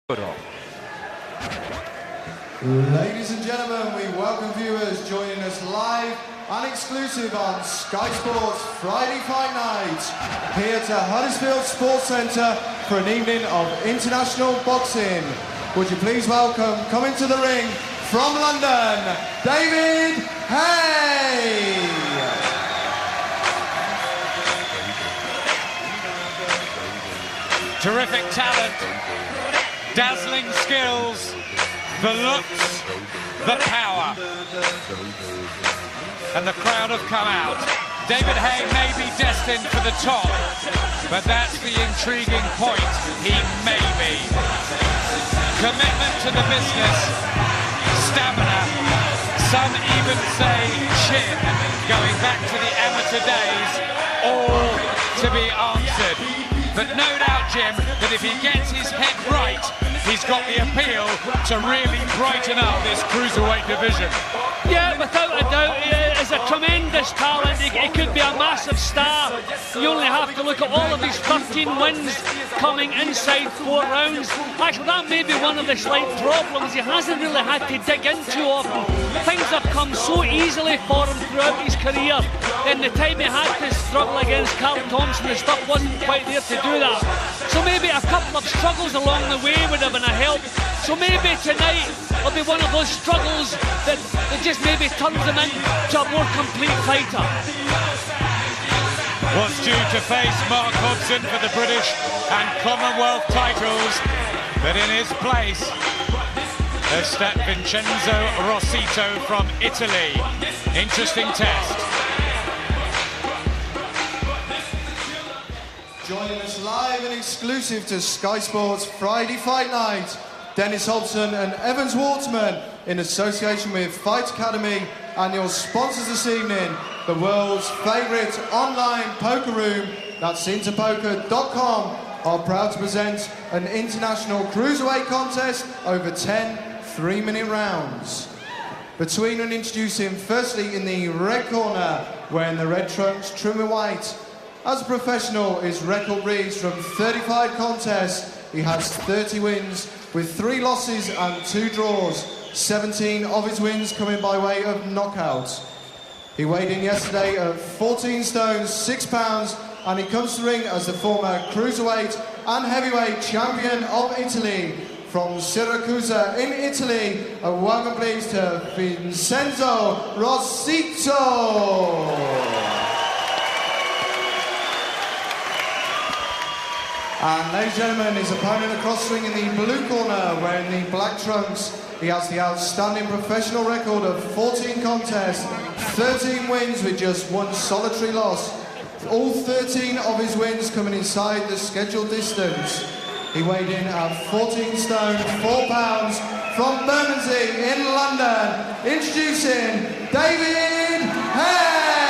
Ladies and gentlemen, we welcome viewers joining us live and exclusive on Sky Sports Friday Fight Night, here to Huddersfield Sports Centre for an evening of international boxing. Would you please welcome, coming to the ring from London, David Haye. Terrific talent, dazzling skills, the looks, the power. And the crowd have come out. David Haye may be destined for the top, but that's the intriguing point. He may be. Commitment to the business, stamina, some even say chin, going back to the amateur days, all to be answered. But no doubt, Jim, that if he gets his head right, he's got the appeal to really brighten up this cruiserweight division. Yeah, without a doubt, he is a tremendous talent. He could be a massive star. You only have to look at all of his 13 wins coming inside 4 rounds. Actually, that may be one of the slight problems. He hasn't really had to dig in too often. Things have come so easily for him throughout his career. In the time he had to struggle against Carl Thompson, the stuff wasn't quite there to do that. So maybe a couple of struggles along the way would have been a help. So maybe tonight will be one of those struggles that just maybe turns him into a more complete fighter. Was due to face Mark Hudson for the British and Commonwealth titles, but in his place has stepped Vincenzo Rossitto from Italy. Interesting test. Joining us live and exclusive to Sky Sports Friday Fight Night, Dennis Hobson and Evans Wartman, in association with Fight Academy and your sponsors this evening, the world's favourite online poker room, that's interpoker.com, are proud to present an international cruiserweight contest over 10 3-minute rounds. Between and introducing, firstly in the red corner, wearing the red trunks, trim with white. As a professional, his record reads from 35 contests. He has 30 wins with 3 losses and 2 draws. 17 of his wins coming by way of knockout. He weighed in yesterday at 14 stone, 6 pounds, and he comes to the ring as the former cruiserweight and heavyweight champion of Italy. From Syracuse in Italy, a welcome please to Vincenzo Rossitto. And ladies and gentlemen, his opponent across the ring in the blue corner, wearing the black trunks, he has the outstanding professional record of 14 contests, 13 wins with just 1 solitary loss. All 13 of his wins coming inside the scheduled distance. He weighed in at 14 stone, 4 pounds, from Bermondsey in London, introducing David Haye.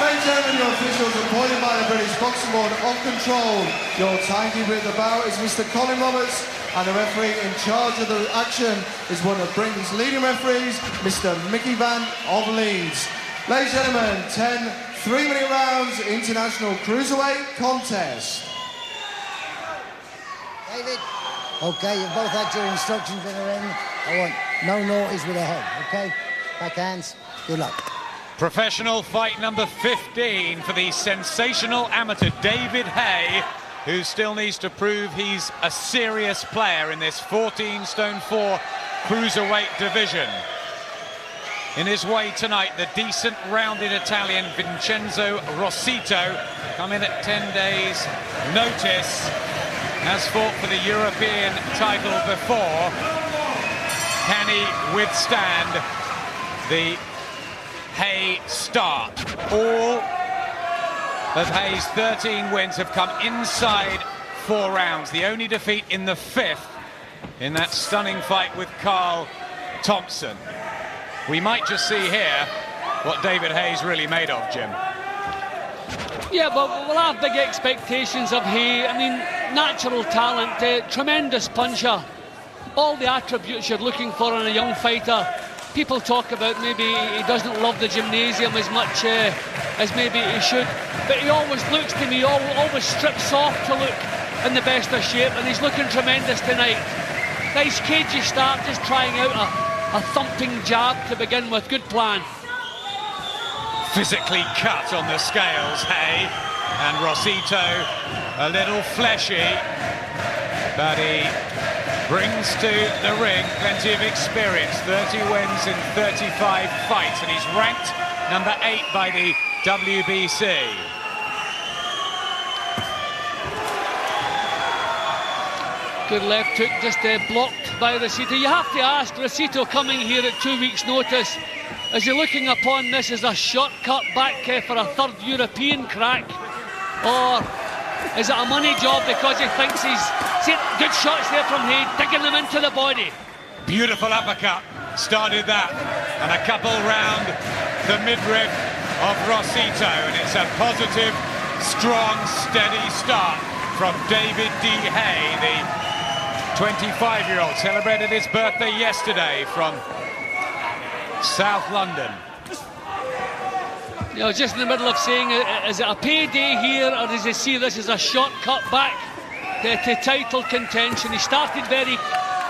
Ladies and gentlemen, your officials appointed by the British Boxing Board of control. Your timekeeper at the bow is Mr. Colin Roberts, and the referee in charge of the action is one of Britain's leading referees, Mr. Mickey Van of Leeds. Ladies and gentlemen, 10 3-minute rounds, international cruiserweight contest. David. Okay, you've both had your instructions in the ring. I want no naughties with a head, okay? Backhands, good luck. Professional fight number 15 for the sensational amateur David Haye, who still needs to prove he's a serious player in this 14 stone 4 cruiserweight division. In his way tonight, the decent rounded Italian Vincenzo Rossitto, come in at 10 days notice, has fought for the European title before. Can he withstand the Haye start? All of Haye's 13 wins have come inside 4 rounds. The only defeat in the 5th in that stunning fight with Carl Thompson. We might just see here what David Haye's really made of, Jim. Yeah, but we'll have big expectations of Haye. I mean, natural talent, tremendous puncher. All the attributes you're looking for in a young fighter. people talk about maybe he doesn't love the gymnasium as much as maybe he should, but he always looks to me, always strips off to look in the best of shape, and he's looking tremendous tonight. Nice cagey start, just trying out a thumping jab to begin with. Good plan. Physically cut on the scales, Haye, and Rossitto a little fleshy, but he brings to the ring plenty of experience. 30 wins in 35 fights, and he's ranked number 8 by the WBC. Good left hook, just blocked by Rossitto. You have to ask, Rossitto coming here at 2 weeks' notice, is he looking upon this as a shortcut back for a third European crack? Or is it a money job because he thinks he's... See, good shots there from Haye, digging them into the body. Beautiful uppercut, started that, and a couple round the midriff of Rossitto, and it's a positive, strong, steady start from David D. Haye, the 25-year-old, celebrated his birthday yesterday from South London. You know, just in the middle of saying, is it a payday here, or does he see this as a shortcut back to title contention? He started very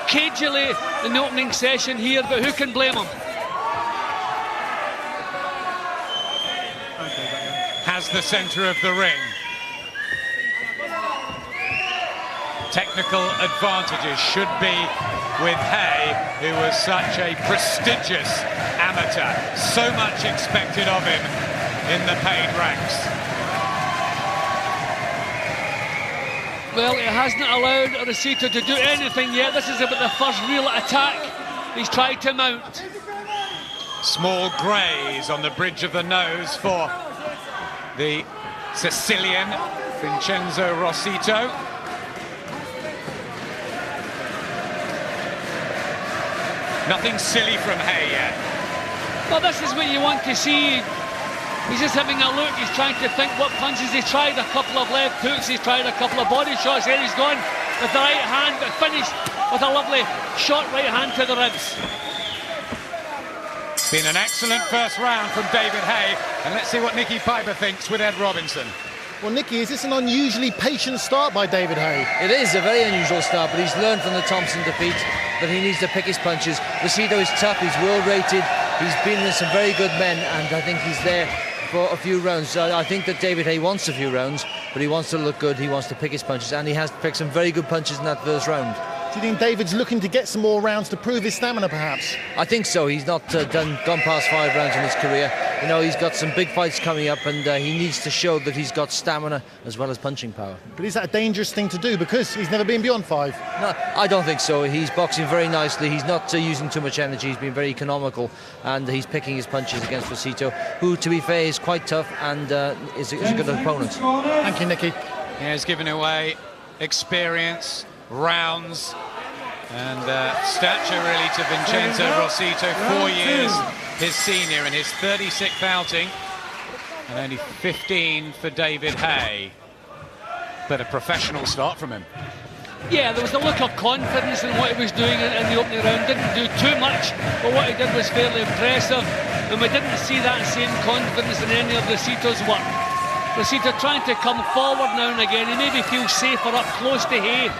cagily in the opening session here, but who can blame him? Has the centre of the ring. Technical advantages should be with Haye, who was such a prestigious amateur. So much expected of him in the paid ranks. Well, it hasn't allowed Rossitto to do anything yet. This is about the first real attack he's tried to mount. Small graze on the bridge of the nose for the Sicilian, Vincenzo Rossitto. Nothing silly from Haye yet. Well, this is what you want to see. He's just having a look. He's trying to think what punches. He's tried a couple of left hooks. He's tried a couple of body shots. There he's gone with the right hand, but finished with a lovely short right hand to the ribs. It's been an excellent first round from David Haye, and let's see what Nicky Piper thinks with Ed Robinson. Well, Nicky, is this an unusually patient start by David Haye? It is a very unusual start, but he's learned from the Thompson defeat that he needs to pick his punches. Rossitto is tough, he's well rated, he's been in some very good men, and I think he's there for a few rounds. I think that David Haye wants a few rounds, but he wants to look good, he wants to pick his punches, and he has picked some very good punches in that first round. Do you think David's looking to get some more rounds to prove his stamina, perhaps? I think so. He's not gone past 5 rounds in his career. You know, he's got some big fights coming up, and he needs to show that he's got stamina as well as punching power. But is that a dangerous thing to do, because he's never been beyond 5? No, I don't think so. He's boxing very nicely. He's not using too much energy. He's been very economical, and he's picking his punches against Rossitto, who, to be fair, is quite tough and is a good opponent. Thank you, Nicky. Yeah, he's given away experience, rounds, and stature really to Vincenzo Rossitto. 4 years his senior in his 36th outing, and only 15 for David Haye. But a professional start from him. Yeah, there was a look of confidence in what he was doing in the opening round. Didn't do too much, but what he did was fairly impressive, and we didn't see that same confidence in any of Rossitto's work. Rossitto trying to come forward now and again. He maybe feels safer up close to Haye.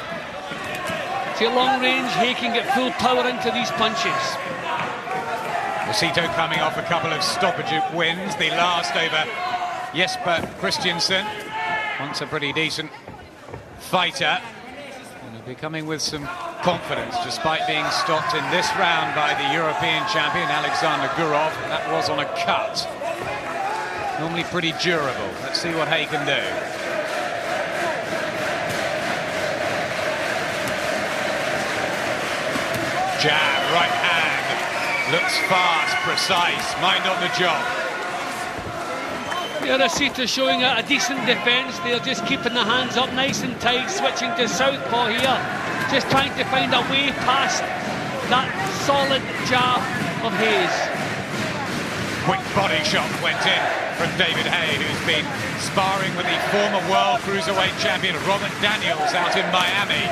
See, at long range, Haye can get full power into these punches. Rossitto coming off a couple of stoppage wins. The last over Jesper Christiansen, once a pretty decent fighter. And he'll be coming with some confidence, despite being stopped in this round by the European champion, Alexander Gurov. That was on a cut. Normally pretty durable. Let's see what Haye can do. Jab, right hand, looks fast, precise, mind on the job. Yeah, Rossitto showing a decent defence. They're just keeping the hands up nice and tight, switching to southpaw here, just trying to find a way past that solid jab of Haye's. Quick body shot went in from David Haye, who's been sparring with the former world cruiserweight champion Robert Daniels out in Miami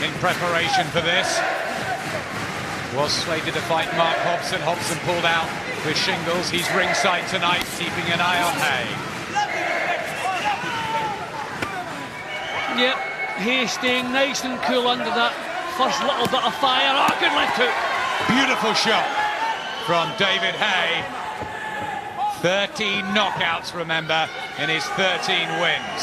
in preparation for this. was slated to fight Mark Hobson. Hobson pulled out with shingles. He's ringside tonight, keeping an eye on Haye. Yep, Haye staying nice and cool under that first little bit of fire. Oh, good left hook. Beautiful shot from David Haye. 13 knockouts, remember, in his 13 wins.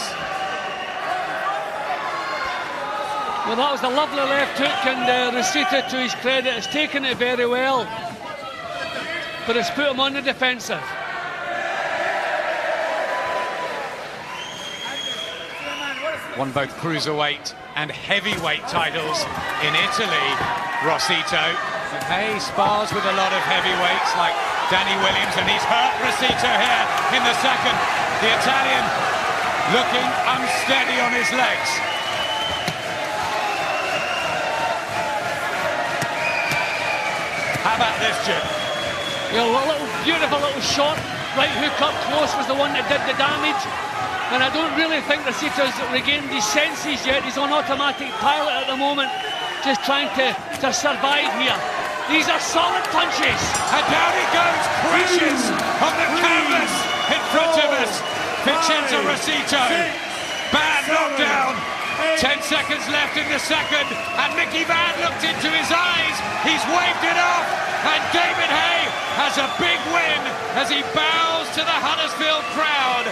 Well, that was a lovely left hook, and Rossitto, to his credit, has taken it very well. But it's put him on the defensive. Won both cruiserweight and heavyweight titles in Italy, Rossitto. And Haye spars with a lot of heavyweights like Danny Williams, and he's hurt Rossitto here in the second. The Italian looking unsteady on his legs. How about this, Jim? Yeah, a little beautiful little shot, right hook up close was the one that did the damage. And I don't really think Rossitto's regained his senses yet. He's on automatic pilot at the moment, just trying to survive here. These are solid punches. And down he goes, crashes on the canvas in front of us. Vincenzo Rossitto, bad knockdown. 10 seconds left in the second, and Mickey Van looked into his eyes. He's waved it off, and David Haye has a big win as he bows to the Huddersfield crowd.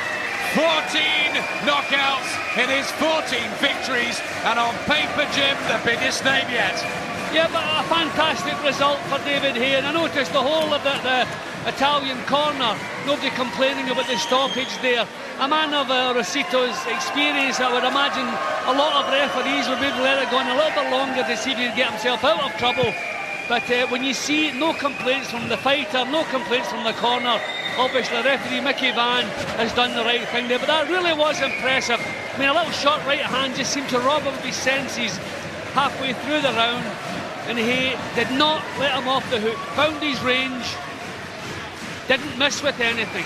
14 knockouts in his 14 victories, and on paper, Jim, the biggest name yet. Yeah, but a fantastic result for David Haye, and I noticed the whole of the Italian corner, nobody complaining about the stoppage there. A man of Rossitto's experience, I would imagine a lot of referees would maybe let it go on a little bit longer to see if he could get himself out of trouble. But when you see no complaints from the fighter, no complaints from the corner, obviously referee Mickey Van has done the right thing there. But that really was impressive. I mean, a little short right hand just seemed to rob him of his senses halfway through the round, and he did not let him off the hook. Found his range, didn't miss with anything.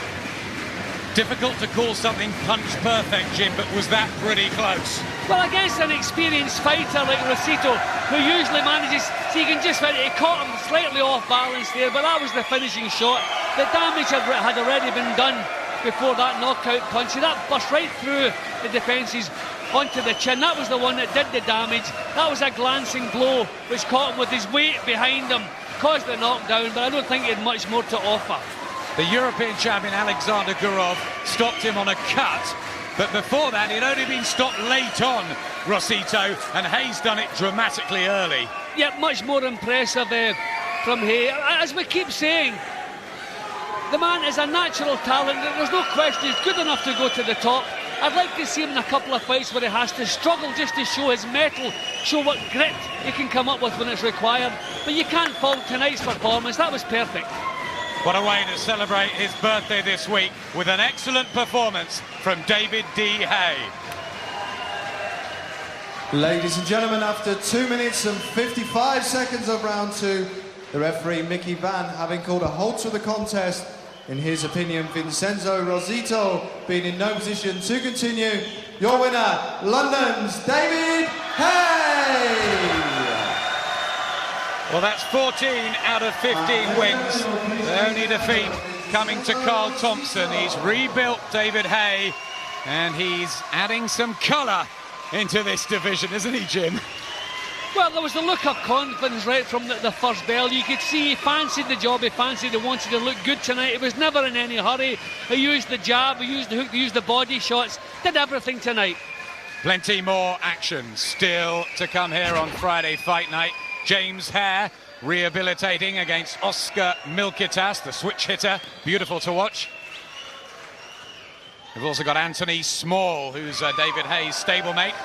Difficult to call something punch perfect, Jim, but was that pretty close? Well, against an experienced fighter like Rossitto, who usually manages, so you can just find it, he caught him slightly off balance there, but that was the finishing shot. The damage had already been done before that knockout punch. That burst right through the defences onto the chin. That was the one that did the damage. That was a glancing blow which caught him with his weight behind him, caused the knockdown, but I don't think he had much more to offer. The European champion Alexander Gurov stopped him on a cut, but before that he'd only been stopped late on, Rossitto, and Haye's done it dramatically early. Yeah, much more impressive from Haye. As we keep saying, the man is a natural talent. There's no question he's good enough to go to the top. I'd like to see him in a couple of fights where he has to struggle just to show his mettle, show what grit he can come up with when it's required. But you can't fault tonight's performance. That was perfect. What a way to celebrate his birthday this week with an excellent performance from David D. Haye. Ladies and gentlemen, after 2 minutes and 55 seconds of round two, the referee Mickey Van having called a halt to the contest. In his opinion, Vincenzo Rossitto being in no position to continue. Your winner, London's David Haye. Well, that's 14 out of 15 wins. The only defeat coming to Carl Thompson. He's rebuilt David Haye, and he's adding some colour into this division, isn't he, Jim? Well, there was a look of confidence right from the first bell. You could see he fancied the job, he wanted to look good tonight. He was never in any hurry. He used the jab, he used the hook, he used the body shots, did everything tonight. Plenty more action still to come here on Friday Fight Night. James Hare rehabilitating against Oscar Milkitas, the switch hitter. Beautiful to watch. We've also got Anthony Small, who's David Haye's stablemate.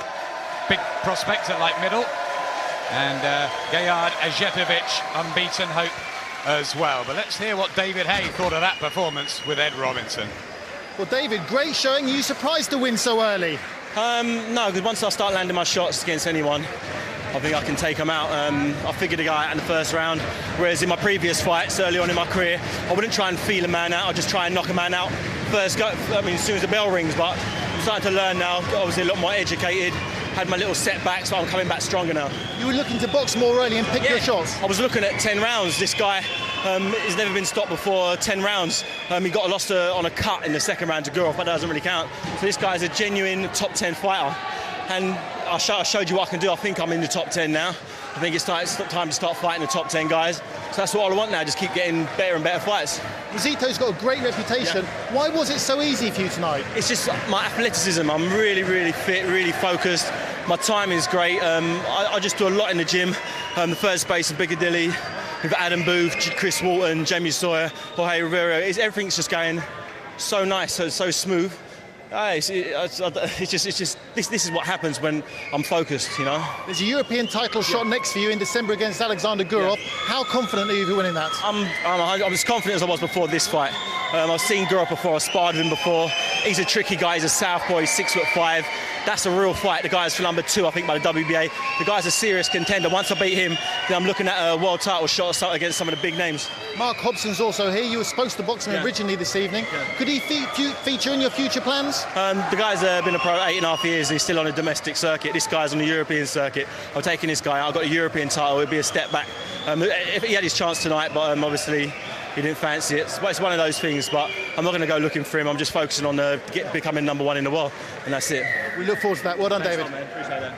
Big prospect at light middle. And Gayard Ajetovic, unbeaten hope as well. But let's hear what David Haye thought of that performance with Ed Robinson. Well, David, great showing. You surprised to win so early? No, because once I start landing my shots against anyone, I think I can take them out. I figured a guy out in the first round, whereas in my previous fights early on in my career, I wouldn't try and feel a man out, I'd just try and knock a man out first go. I mean, as soon as the bell rings, but I'm starting to learn now, obviously a lot more educated, had my little setbacks, but I'm coming back stronger now. You were looking to box more early and pick your shots. I was looking at 10 rounds. This guy has never been stopped before 10 rounds. He got lost on a cut in the second round to Gurov, but that doesn't really count. So this guy is a genuine top 10 fighter. And I showed you what I can do. I think I'm in the top 10 now. I think it's time to start fighting the top 10 guys. So that's what I want now, just keep getting better and better fights. Rossitto's got a great reputation. Yeah. Why was it so easy for you tonight? It's just my athleticism. I'm really, really fit, really focused. My timing is great. I just do a lot in the gym. The third space in Piccadilly with Adam Booth, Chris Walton, Jamie Sawyer, Haye Rivera. Everything's just going so nice, so smooth. This is what happens when I'm focused, you know. There's a European title shot next for you in December against Alexander Gurov. Yeah. How confident are you of winning that? I'm as confident as I was before this fight. I've seen Gurov before, I've sparred with him before. He's a tricky guy, he's a southpaw, he's 6'5". That's a real fight. The guy's for number 2, I think, by the WBA. The guy's a serious contender. Once I beat him, then I'm looking at a world title shot against some of the big names. Mark Hobson's also here. You were supposed to box him originally this evening. Yeah. Could he feature in your future plans? The guy's been a pro 8.5 years and he's still on a domestic circuit. This guy's on the European circuit. I'm taking this guy out. I've got a European title. It'd be a step back. If he had his chance tonight, but obviously he didn't fancy it. It's one of those things, but I'm not going to go looking for him. I'm just focusing on becoming number 1 in the world, and that's it. We look forward to that. Well done, David. Thanks, man. Appreciate that.